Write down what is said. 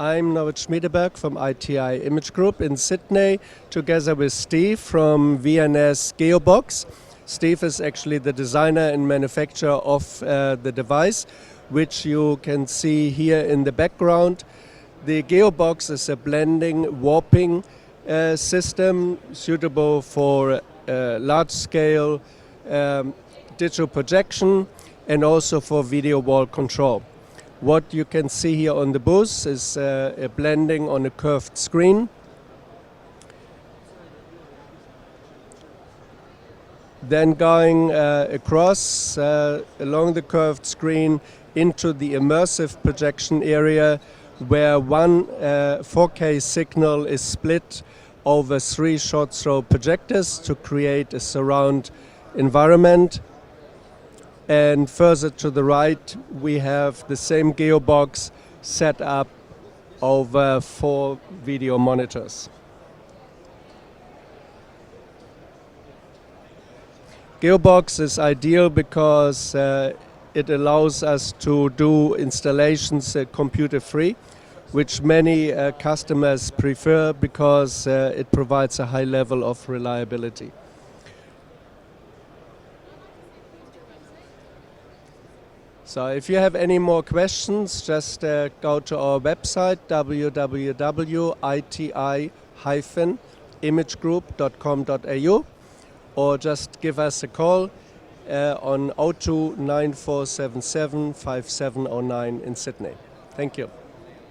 I'm Norbert Schmiedeberg from ITI ImageGroup in Sydney, together with Steve from VNS GeoBox. Steve is actually the designer and manufacturer of the device, which you can see here in the background. The GeoBox is a blending warping system suitable for large-scale digital projection and also for video wall control. What you can see here on the booth is a blending on a curved screen. Then going across along the curved screen into the immersive projection area, where one 4K signal is split over 3 short-throw projectors to create a surround environment. And further to the right, we have the same GeoBox set up over 4 video monitors. GeoBox is ideal because it allows us to do installations computer-free, which many customers prefer because it provides a high level of reliability. So if you have any more questions, just go to our website www.iti-imagegroup.com.au or just give us a call on 02 9477 5709 in Sydney. Thank you.